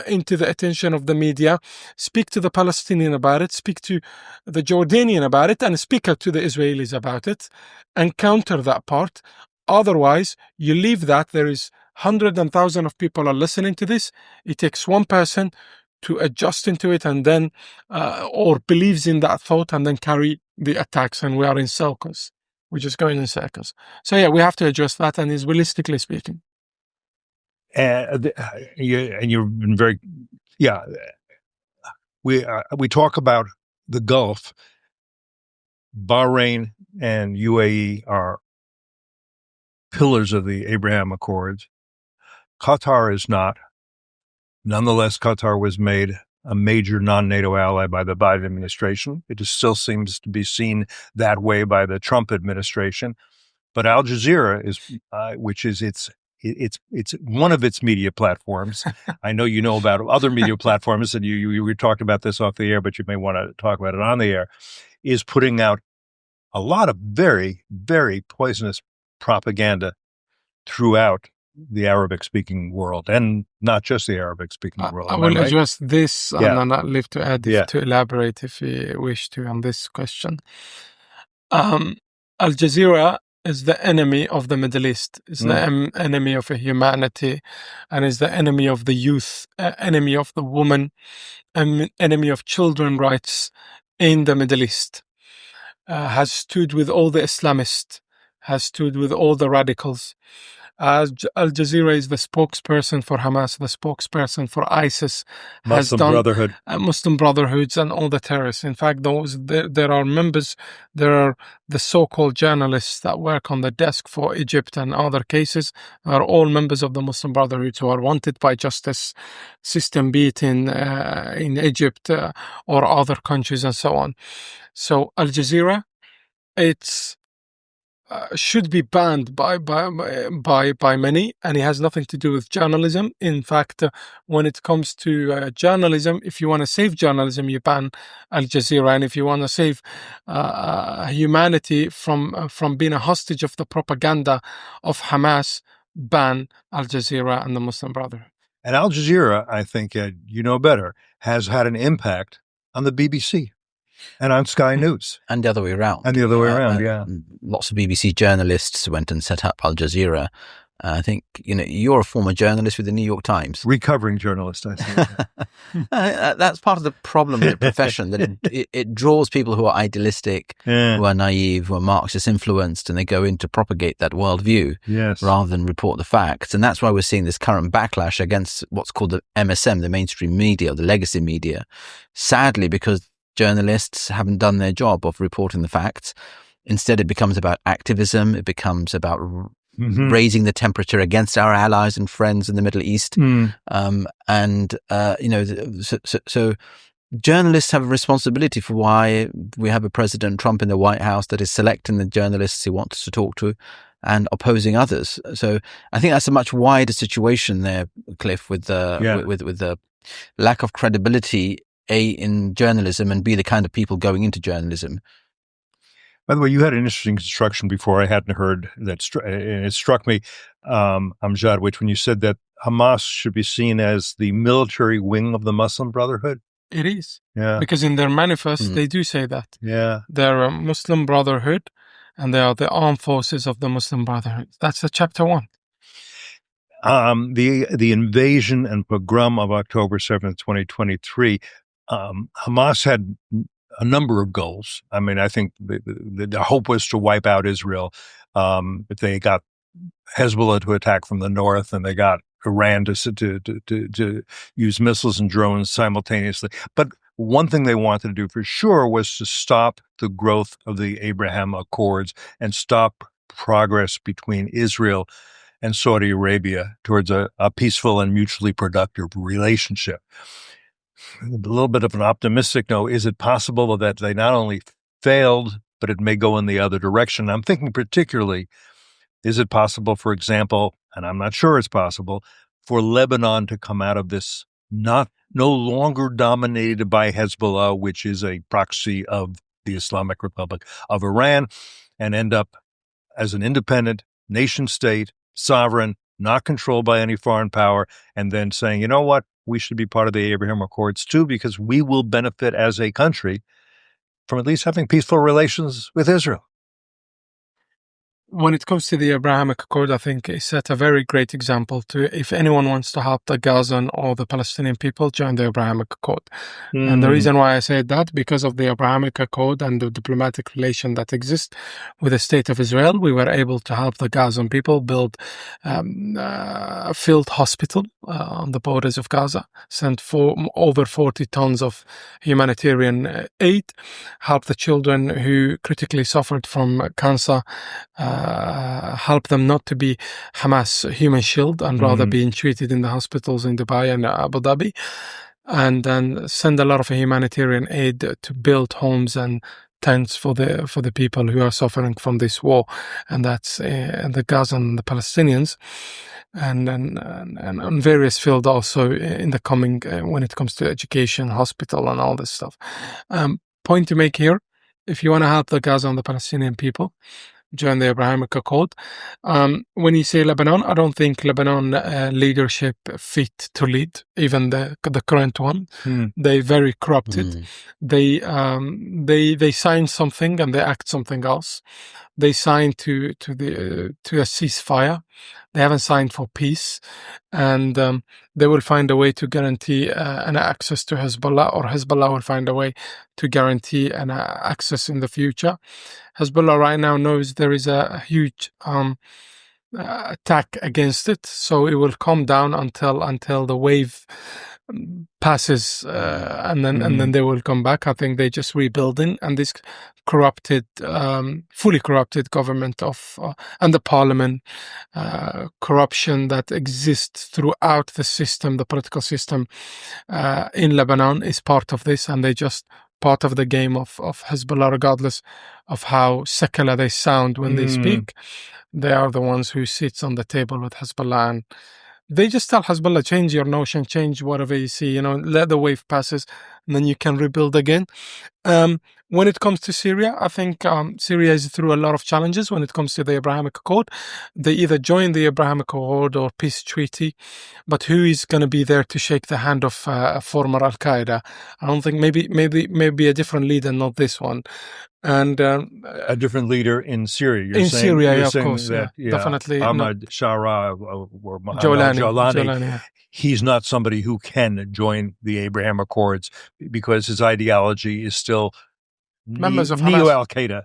Speaker 3: into the attention of the media, speak to the Palestinian about it, speak to the Jordanian about it, and speak out to the Israelis about it, and counter that part. Otherwise, you leave that, there is hundreds and thousands of people are listening to this. It takes one person to adjust into it, and then or believes in that thought, and then carry the attacks, and we are in circles. We're just going in circles. So yeah, we have to address that, and is realistically speaking.
Speaker 1: And you've been very, we talk about the Gulf. Bahrain and UAE are pillars of the Abraham Accords. Qatar is not. Nonetheless, Qatar was made a major non-NATO ally by the Biden administration. It still seems to be seen that way by the Trump administration. But Al Jazeera is, which is it's one of its media platforms. I know you know about other media platforms, and you talked about this off the air, but you may want to talk about it on the air. Is putting out a lot of very, very poisonous propaganda throughout the Arabic-speaking world, and not just the Arabic-speaking world.
Speaker 3: I will address this, and then I'll leave to add to elaborate if you wish to on this question. Al Jazeera is the enemy of the Middle East, is the enemy of humanity, and is the enemy of the youth, enemy of the woman, enemy of children's rights in the Middle East. Has stood with all the Islamists, has stood with all the radicals. Al Jazeera is the spokesperson for Hamas, the spokesperson for ISIS,
Speaker 1: Muslim Brotherhood,
Speaker 3: Muslim Brotherhoods, and all the terrorists. In fact, there are members. There are the so-called journalists that work on the desk for Egypt and other cases. Are all members of the Muslim Brotherhood who are wanted by justice system, be it in Egypt or other countries and so on. So Al Jazeera, it's should be banned by many, and it has nothing to do with journalism. In fact, when it comes to journalism, if you want to save journalism, you ban Al Jazeera, and if you want to save humanity from being a hostage of the propaganda of Hamas, ban Al Jazeera and the Muslim Brotherhood.
Speaker 1: And Al Jazeera, I think you know better, has had an impact on the BBC and on Sky News.
Speaker 2: And the other way around.
Speaker 1: Yeah.
Speaker 2: Lots of BBC journalists went and set up Al Jazeera. I think, you're a former journalist with the New York Times.
Speaker 1: Recovering journalist, I think.
Speaker 2: That's part of the problem with the profession, that it draws people who are idealistic, who are naive, who are Marxist influenced, and they go in to propagate that worldview rather than report the facts. And that's why we're seeing this current backlash against what's called the MSM, the mainstream media, or the legacy media. Sadly, because journalists haven't done their job of reporting the facts. Instead, it becomes about activism. It becomes about raising the temperature against our allies and friends in the Middle East. So journalists have a responsibility for why we have a President Trump in the White House that is selecting the journalists he wants to talk to and opposing others. So I think that's a much wider situation there, Cliff, with the lack of credibility, A, in journalism, and B, the kind of people going into journalism.
Speaker 1: By the way, you had an interesting construction before I hadn't heard that, and it struck me, Amjad, when you said that Hamas should be seen as the military wing of the Muslim Brotherhood.
Speaker 3: It is. Yeah. Because in their manifest, they do say that. Yeah. They're a Muslim Brotherhood, and they are the armed forces of the Muslim Brotherhood. That's the chapter 1.
Speaker 1: The invasion and pogrom of October 7th, 2023, Hamas had a number of goals. I mean, I think the hope was to wipe out Israel. But they got Hezbollah to attack from the north, and they got Iran to use missiles and drones simultaneously. But one thing they wanted to do for sure was to stop the growth of the Abraham Accords and stop progress between Israel and Saudi Arabia towards a peaceful and mutually productive relationship. A little bit of an optimistic note, is it possible that they not only failed, but it may go in the other direction? I'm thinking particularly, is it possible, for example, and I'm not sure it's possible, for Lebanon to come out of this no longer dominated by Hezbollah, which is a proxy of the Islamic Republic of Iran, and end up as an independent nation state, sovereign, not controlled by any foreign power, and then saying, you know what, we should be part of the Abraham Accords too, because we will benefit as a country from at least having peaceful relations with Israel.
Speaker 3: When it comes to the Abrahamic Accord, I think it set a very great example to, if anyone wants to help the Gazan or the Palestinian people, join the Abrahamic Accord. And the reason why I say that, because of the Abrahamic Accord and the diplomatic relation that exists with the State of Israel, we were able to help the Gazan people build a field hospital on the borders of Gaza, sent for over 40 tons of humanitarian aid, help the children who critically suffered from cancer, help them not to be Hamas human shield and rather being treated in the hospitals in Dubai and Abu Dhabi, and then send a lot of humanitarian aid to build homes and tents for the people who are suffering from this war, and that's the Gaza and the Palestinians, and on various fields also in the coming when it comes to education, hospital, and all this stuff. Point to make here: if you want to help the Gaza and the Palestinian people, join the Abrahamic Accord. When you say Lebanon, I don't think Lebanon leadership fit to lead, even the current one. They very corrupted. They sign something and they act something else. They signed to a ceasefire. They haven't signed for peace, and they will find a way to guarantee an access to Hezbollah, or Hezbollah will find a way to guarantee an access in the future. Hezbollah right now knows there is a huge attack against it, so it will calm down until the wave passes, and then they will come back. I think they're just rebuilding, and this corrupted, fully corrupted government of and the parliament, corruption that exists throughout the system, the political system in Lebanon is part of this, and they just part of the game of Hezbollah, regardless of how secular they sound when they speak. They are the ones who sits on the table with Hezbollah, and they just tell Hezbollah, change your notion, change whatever you see, let the wave passes, and then you can rebuild again. When it comes to Syria, I think Syria is through a lot of challenges when it comes to the Abrahamic Accord. They either join the Abrahamic Accord or peace treaty, but who is going to be there to shake the hand of former Al-Qaeda? I don't think, maybe a different leader, not this one. And
Speaker 1: a different leader in Syria.
Speaker 3: You're saying, Syria, yeah, of course,
Speaker 1: that,
Speaker 3: definitely.
Speaker 1: Ahmad Shara or
Speaker 3: Jolani.
Speaker 1: He's not somebody who can join the Abraham Accords because his ideology is still
Speaker 3: members of
Speaker 1: Neo Al-Qaeda.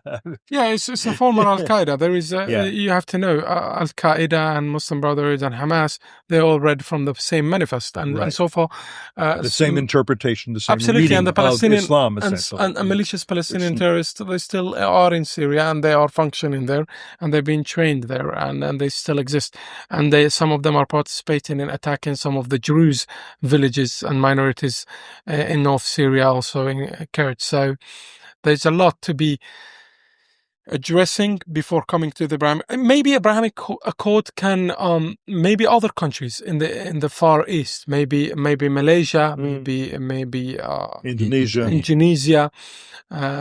Speaker 3: Yeah, it's a former Al-Qaeda. There is, you have to know, Al-Qaeda and Muslim Brotherhood and Hamas, they all read from the same manifest, and so far,
Speaker 1: the same interpretation, the same
Speaker 3: absolutely,
Speaker 1: reading
Speaker 3: and the Palestinian
Speaker 1: of Islam,
Speaker 3: and malicious Palestinian terrorists, they still are in Syria and they are functioning there, and they've been trained there, and they still exist, and some of them are participating in attacking some of the Druze villages and minorities in North Syria, also in Kurds. So there's a lot to be addressing before coming to the Abrahamic. Maybe Abrahamic Accord can, maybe other countries in the Far East, maybe Malaysia, maybe Indonesia,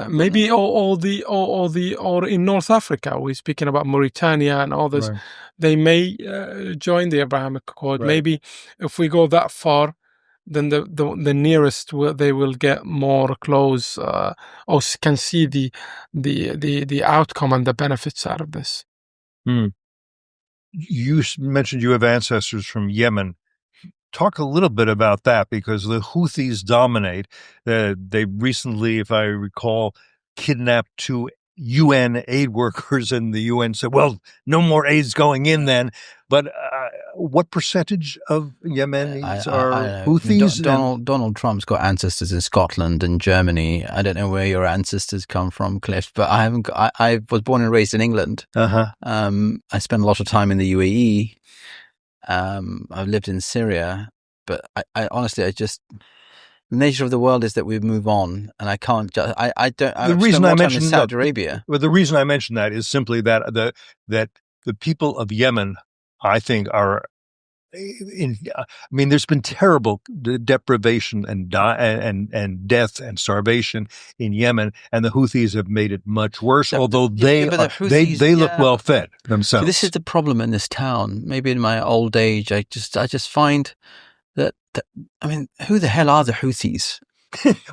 Speaker 3: maybe or in North Africa. We're speaking about Mauritania and others. Right. They may join the Abrahamic Accord. Right. Maybe if we go that far, then the nearest they will get more close or can see the outcome and the benefits out of this.
Speaker 1: You mentioned you have ancestors from Yemen. Talk a little bit about that, because the Houthis dominate. They recently, if I recall, kidnapped 2 UN aid workers, and the UN said, well, no more aid's going in then. But what percentage of Yemenis are Houthis?
Speaker 2: Donald Trump's got ancestors in Scotland and Germany. I don't know where your ancestors come from, Cliff, but I was born and raised in England. I spent a lot of time in the UAE. I've lived in Syria, but I honestly, the nature of the world is that we move on, and I can't just. I don't.
Speaker 1: The reason I mentioned
Speaker 2: Saudi Arabia.
Speaker 1: Well, the reason I mentioned that is simply that the people of Yemen, I think, are. There's been terrible deprivation and death and starvation in Yemen, and the Houthis have made it much worse. Although they look well fed themselves.
Speaker 2: See, this is the problem in this town. Maybe in my old age, I just find that who the hell are the Houthis?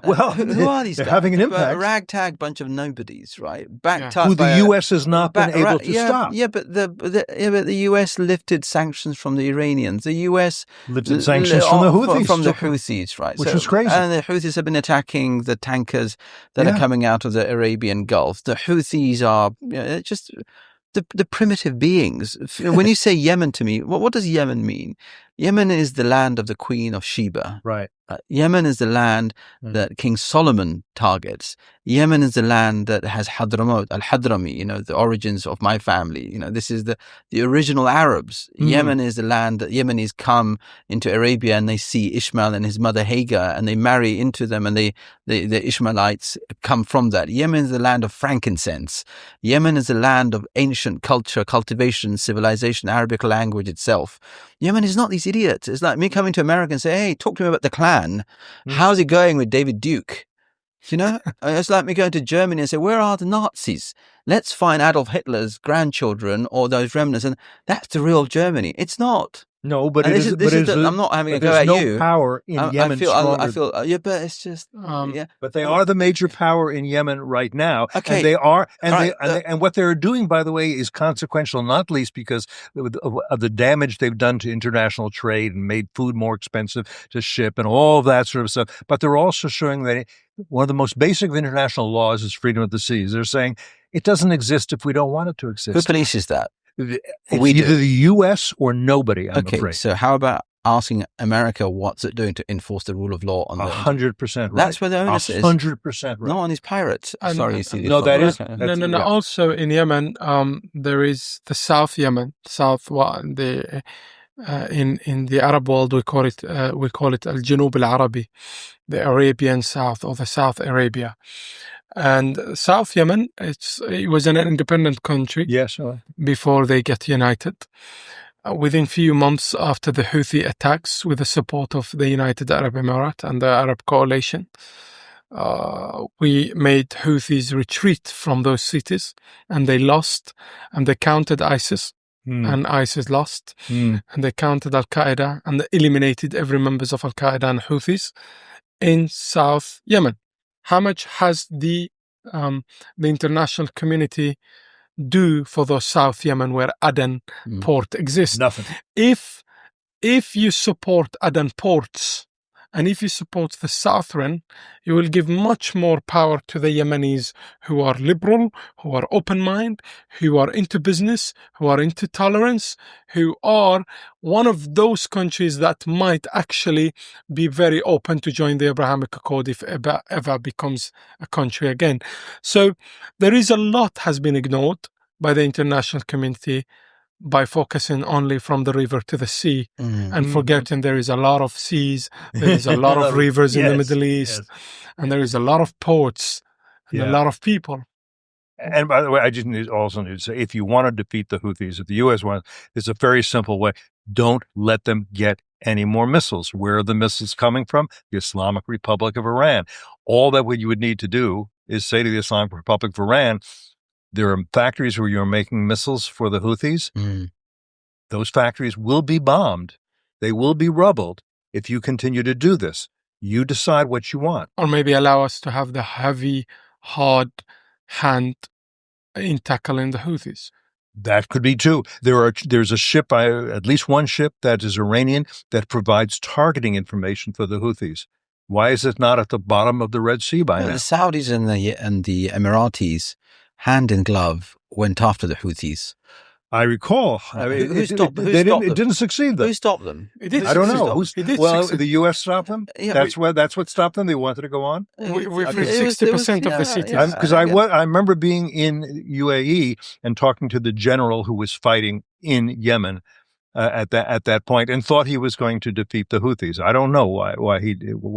Speaker 1: Well,
Speaker 2: who are these
Speaker 1: they're
Speaker 2: guys?
Speaker 1: having an impact.
Speaker 2: A ragtag bunch of nobodies, right? Backed up
Speaker 1: who the U.S. has not been able to stop.
Speaker 2: Yeah, but the U.S. lifted sanctions from the Iranians. The U.S.
Speaker 1: lifted sanctions from the
Speaker 2: Houthis, right?
Speaker 1: Which is crazy.
Speaker 2: And the Houthis have been attacking the tankers that are coming out of the Arabian Gulf. The Houthis are just the primitive beings. When you say Yemen to me, what does Yemen mean? Yemen is the land of the Queen of Sheba.
Speaker 1: Right.
Speaker 2: Yemen is the land that King Solomon targets. Yemen is the land that has Hadramaut, al-Hadrami, the origins of my family. This is the original Arabs. Yemen is the land that Yemenis come into Arabia and they see Ishmael and his mother Hagar and they marry into them, and the Ishmaelites come from that. Yemen is the land of frankincense. Yemen is the land of ancient culture, cultivation, civilization, Arabic language itself. Yemen is not these idiots. It's like me coming to America and say, hey, talk to me about the Klan. How's it going with David Duke? It's like me going to Germany and say, where are the Nazis? Let's find Adolf Hitler's grandchildren or those remnants. And that's the real Germany. It's not.
Speaker 1: No, but
Speaker 2: I'm not having a go at you.
Speaker 1: There's no power in Yemen.
Speaker 2: I feel, but it's just,
Speaker 1: But they are the major power in Yemen right now.
Speaker 2: Okay.
Speaker 1: And they are, and what they're doing, by the way, is consequential, not least because of the damage they've done to international trade and made food more expensive to ship and all of that sort of stuff. But they're also showing that one of the most basic of international laws is freedom of the seas. They're saying it doesn't exist if we don't want it to exist.
Speaker 2: Who polices that?
Speaker 1: It's either the U.S. or nobody, I'm afraid.
Speaker 2: So how about asking America what's it doing to enforce the rule of law on
Speaker 1: 100% right.
Speaker 2: That's where the onus is.
Speaker 1: 100% right.
Speaker 2: No, on these pirates. Sorry, you see.
Speaker 1: No, that is.
Speaker 3: No. Also in Yemen, there is the South Yemen, In the Arab world, we call it Al-Junub al-Arabi, the Arabian South, or the South Arabia. And South Yemen, it was an independent country.
Speaker 1: Yes.
Speaker 3: Before they get united. Within few months after the Houthi attacks, with the support of the United Arab Emirates and the Arab Coalition, we made Houthis retreat from those cities, and they lost, and they countered ISIS. And ISIS lost, and they countered Al-Qaeda, and they eliminated every members of Al-Qaeda and Houthis in South Yemen. How much has the international community do for those South Yemen where Aden port exists?
Speaker 1: Nothing.
Speaker 3: If you support Aden ports, and if you support the Southern, you will give much more power to the Yemenis who are liberal, who are open-minded, who are into business, who are into tolerance, who are one of those countries that might actually be very open to join the Abrahamic Accord if ever becomes a country again. So there is a lot has been ignored by the international community by focusing only from the river to the sea and forgetting there is a lot of seas, there is a lot of rivers in the Middle East, and there is a lot of ports and a lot of people.
Speaker 1: And by the way, I just also need to say, if you want to defeat the Houthis, if the U.S. wants, it's a very simple way. Don't let them get any more missiles. Where are the missiles coming from? The Islamic Republic of Iran. All that what you would need to do is say to the Islamic Republic of Iran, there are factories where you're making missiles for the Houthis. Those factories will be bombed. They will be rubbled if you continue to do this. You decide what you want.
Speaker 3: Or maybe allow us to have the heavy, hard hand in tackling the Houthis.
Speaker 1: That could be too. There's a ship, at least one ship that is Iranian, that provides targeting information for the Houthis. Why is it not at the bottom of the Red Sea by now?
Speaker 2: The Saudis and the Emiratis, hand in glove, went after the Houthis.
Speaker 1: I recall. It didn't succeed, though.
Speaker 2: Who stopped them?
Speaker 1: I don't know. The U.S. stopped them?
Speaker 2: Yeah,
Speaker 1: that's what stopped them? They wanted to go on?
Speaker 3: We've reached 60% of the cities.
Speaker 1: Because I remember being in UAE and talking to the general who was fighting in Yemen at that point, and thought he was going to defeat the Houthis. I don't know why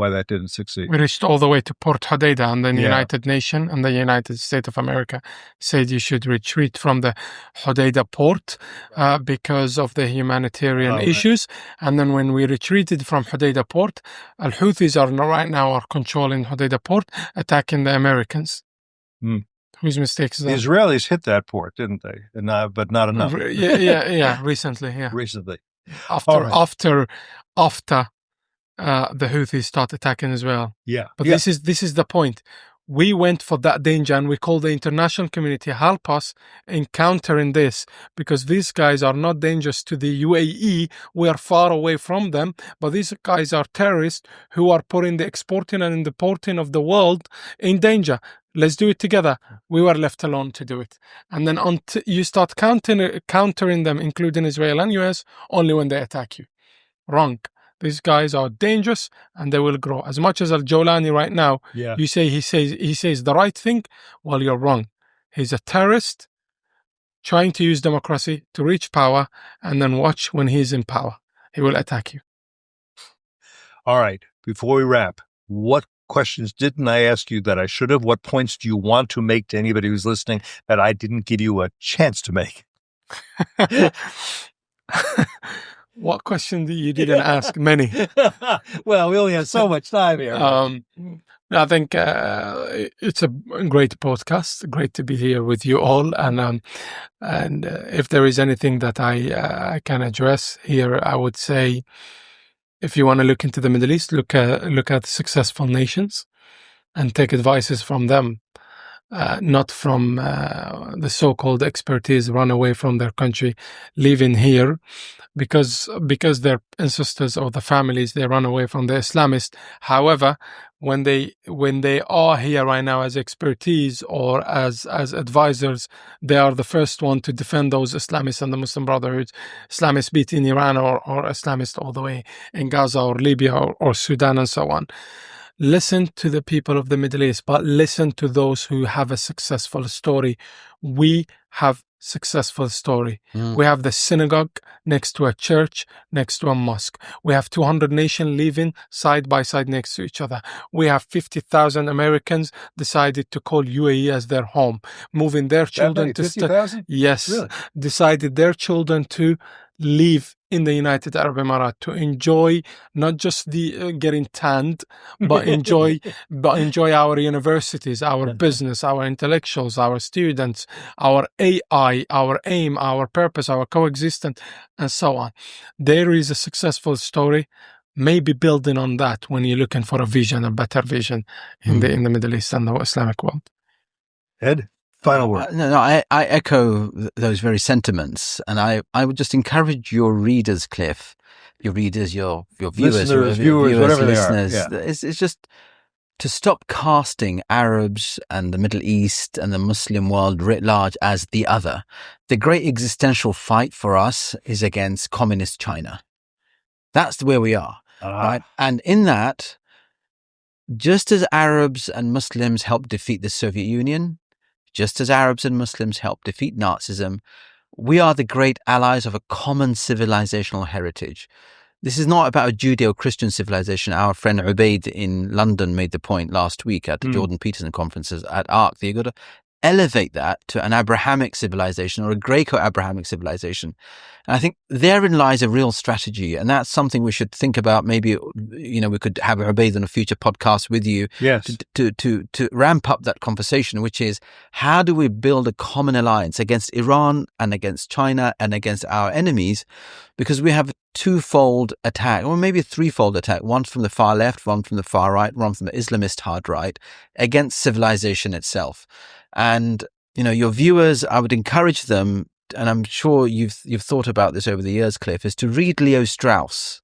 Speaker 1: that didn't succeed.
Speaker 3: We reached all the way to Port Hodeidah, and then the United Nations and the United States of America said you should retreat from the Hodeidah port because of the humanitarian issues. And then when we retreated from Hodeidah port, Al-Houthis right now controlling Hodeidah port, attacking the Americans. Whose mistake is that?
Speaker 1: The Israelis hit that port, didn't they? But not enough.
Speaker 3: Recently.
Speaker 1: Recently.
Speaker 3: After the Houthis start attacking Israel. But this is the point. We went for that danger, and we call the international community help us in countering this, because these guys are not dangerous to the UAE. We are far away from them, but these guys are terrorists who are putting the exporting and importing of the world in danger. Let's do it together. We were left alone to do it. And then you start countering them, including Israel and US, only when they attack you. Wrong. These guys are dangerous, and they will grow. As much as Al-Jawlani right now, you say he says the right thing, well, you're wrong. He's a terrorist trying to use democracy to reach power, and then watch when he's in power. He will attack you.
Speaker 1: All right. Before we wrap, what questions didn't I ask you that I should have? What points do you want to make to anybody who's listening that I didn't give you a chance to make?
Speaker 3: What question you didn't ask? Many.
Speaker 1: Well, we only have so much time here.
Speaker 3: I think it's a great podcast. Great to be here with you all. And if there is anything that I can address here, I would say, if you want to look into the Middle East, look at successful nations and take advices from them, not from the so-called expertise run away from their country, living here because their ancestors or the families, they run away from the Islamists. However, when they are here right now as expertise or as advisors, they are the first one to defend those Islamists and the Muslim Brotherhood, Islamists be it in Iran or Islamists all the way in Gaza or Libya or Sudan and so on. Listen to the people of the Middle East, but listen to those who have a successful story. We have successful story. We have the synagogue next to a church, next to a mosque. We have 200 nations living side by side next to each other. We have 50,000 Americans decided to call UAE as their home, moving their children to
Speaker 1: 50,000?
Speaker 3: Yes,
Speaker 1: Really?
Speaker 3: decided their children to live in the United Arab Emirates, to enjoy not just the getting tanned, but enjoy our universities, our business, our intellectuals, our students, our AI, our aim, our purpose, our coexistence, and so on. There is a successful story. Maybe building on that when you're looking for a vision, a better vision in the Middle East and the Islamic world.
Speaker 1: Ed, final word.
Speaker 2: I echo those very sentiments, and I would just encourage your readers, Cliff, your readers, your viewers,
Speaker 1: viewers, whatever
Speaker 2: listeners,
Speaker 1: they are. Yeah.
Speaker 2: It's just to stop casting Arabs and the Middle East and the Muslim world writ large as the other. The great existential fight for us is against communist China. That's where we are, right? And in that, just as Arabs and Muslims helped defeat the Soviet Union, just as Arabs and Muslims helped defeat Nazism, we are the great allies of a common civilizational heritage. This is not about a Judeo-Christian civilization. Our friend Ubaid in London made the point last week at the Jordan Peterson conferences at ARC. You've got to elevate that to an Abrahamic civilization or a Greco-Abrahamic civilization. And I think therein lies a real strategy. And that's something we should think about. Maybe, we could have Ubaid on a future podcast with you.
Speaker 1: Yes.
Speaker 2: To ramp up that conversation, which is how do we build a common alliance against Iran and against China and against our enemies? Because we have a twofold attack, or maybe a threefold attack, one from the far left, one from the far right, one from the Islamist hard right, against civilization itself. And, your viewers, I would encourage them, and I'm sure you've thought about this over the years, Cliff, is to read Leo Strauss.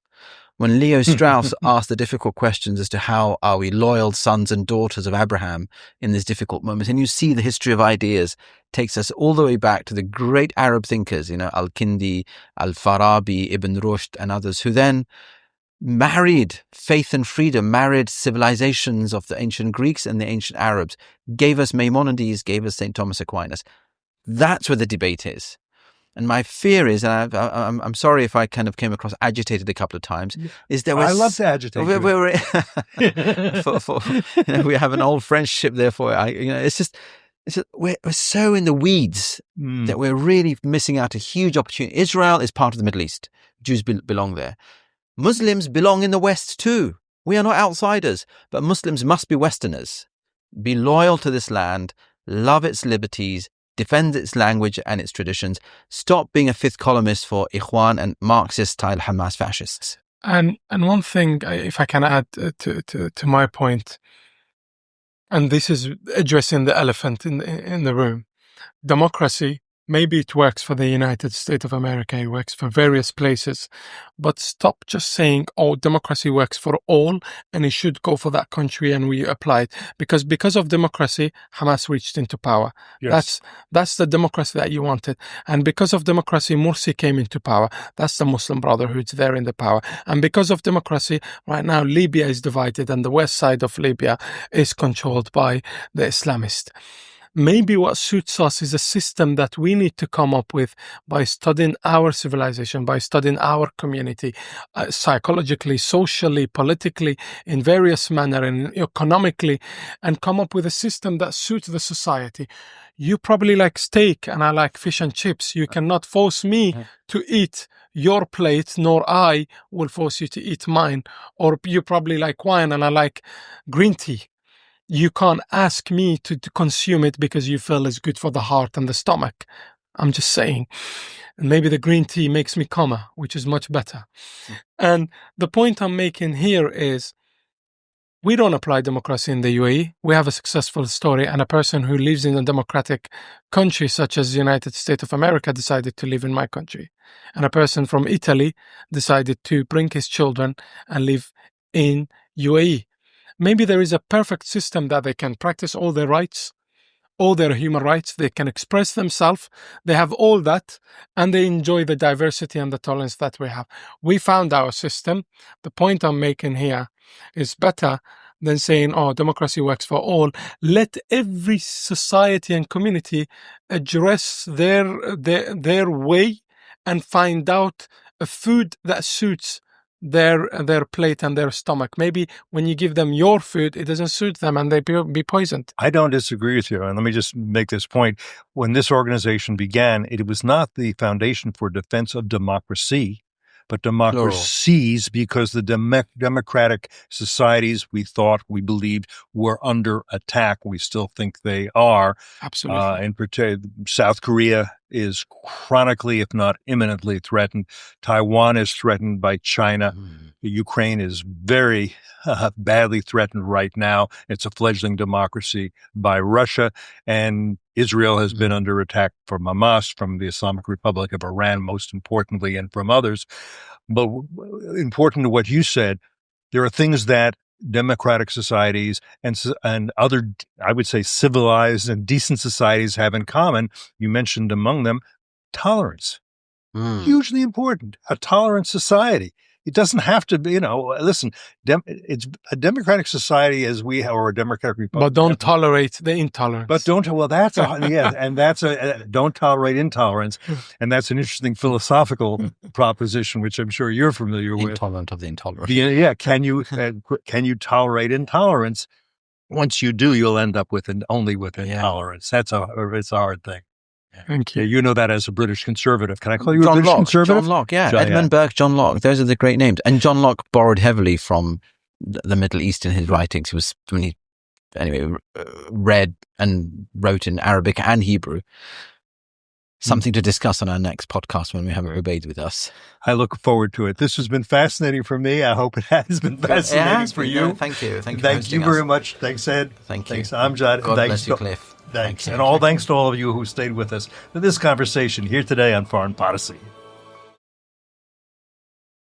Speaker 2: When Leo Strauss asked the difficult questions as to how are we loyal sons and daughters of Abraham in this difficult moment, and you see the history of ideas takes us all the way back to the great Arab thinkers, Al-Kindi, Al-Farabi, Ibn Rushd, and others, who then married faith and freedom, married civilizations of the ancient Greeks and the ancient Arabs, gave us Maimonides, gave us St. Thomas Aquinas. That's where the debate is. And my fear is, and I'm sorry if I kind of came across agitated a couple of times, is that
Speaker 1: I love to agitate.
Speaker 2: We have an old friendship, therefore, we're so in the weeds that we're really missing out a huge opportunity. Israel is part of the Middle East. Jews belong there. Muslims belong in the West too. We are not outsiders, but Muslims must be Westerners. Be loyal to this land, love its liberties, defend its language and its traditions. Stop being a fifth columnist for Ikhwan and Marxist-style Hamas fascists.
Speaker 3: And one thing, if I can add to my point, and this is addressing the elephant in the room. Democracy, maybe it works for the United States of America, it works for various places, but stop just saying, democracy works for all and it should go for that country and we apply it. Because of democracy, Hamas reached into power.
Speaker 1: Yes.
Speaker 3: That's the democracy that you wanted. And because of democracy, Morsi came into power. That's the Muslim Brotherhood there in the power. And because of democracy, right now Libya is divided and the west side of Libya is controlled by the Islamists. Maybe what suits us is a system that we need to come up with by studying our civilization, by studying our community, psychologically, socially, politically, in various manner, and economically, and come up with a system that suits the society. You probably like steak and I like fish and chips. You cannot force me to eat your plate, nor I will force you to eat mine. Or you probably like wine and I like green tea. You can't ask me to consume it because you feel it's good for the heart and the stomach. I'm just saying. And maybe the green tea makes me calmer, which is much better. And the point I'm making here is we don't apply democracy in the UAE. We have a successful story, and a person who lives in a democratic country such as the United States of America decided to live in my country. And a person from Italy decided to bring his children and live in UAE. Maybe there is a perfect system that they can practice all their rights, all their human rights. They can express themselves. They have all that, and they enjoy the diversity and the tolerance that we have. We found our system. The point I'm making here is better than saying, "Oh, democracy works for all." Let every society and community address their way and find out a food that suits their plate and their stomach. Maybe when you give them your food, it doesn't suit them and they be poisoned.
Speaker 1: I don't disagree with you. And let me just make this point. When this organization began, it was not the Foundation for Defense of Democracy, but democracies, because the democratic societies we believed were under attack. We still think they are.
Speaker 3: Absolutely.
Speaker 1: In particular, South Korea is chronically, if not imminently, threatened. Taiwan is threatened by China. Ukraine is very badly threatened right now. It's a fledgling democracy by Russia, and Israel has been under attack from Hamas, from the Islamic Republic of Iran, most importantly, and from others. But important to what you said, there are things that democratic societies and other, I would say, civilized and decent societies have in common. You mentioned among them tolerance. Hugely important. A tolerant society. It doesn't have to be, listen, it's a democratic society or a democratic republic.
Speaker 3: But don't tolerate the intolerance.
Speaker 1: But don't tolerate intolerance. And that's an interesting philosophical proposition, which I'm sure you're familiar with.
Speaker 2: Intolerant of the intolerant.
Speaker 1: Yeah. Can you tolerate intolerance? Once you do, you'll end up only with intolerance. It's a hard thing.
Speaker 3: Thank you.
Speaker 1: You know that as a British conservative. Can I call you a British conservative?
Speaker 2: John Locke, yeah. Edmund Burke, John Locke. Those are the great names. And John Locke borrowed heavily from the Middle East in his writings. He was, read and wrote in Arabic and Hebrew. Something to discuss on our next podcast when we have Ubaid with us.
Speaker 1: I look forward to it. This has been fascinating for me. I hope it has been fascinating for you.
Speaker 2: Yeah, thank you.
Speaker 1: Thank you very much. Thanks, Ed.
Speaker 2: Thank you.
Speaker 1: Thanks, Amjad.
Speaker 2: God bless you, Cliff.
Speaker 1: Thanks. And thanks to all of you who stayed with us for this conversation here today on Foreign Policy.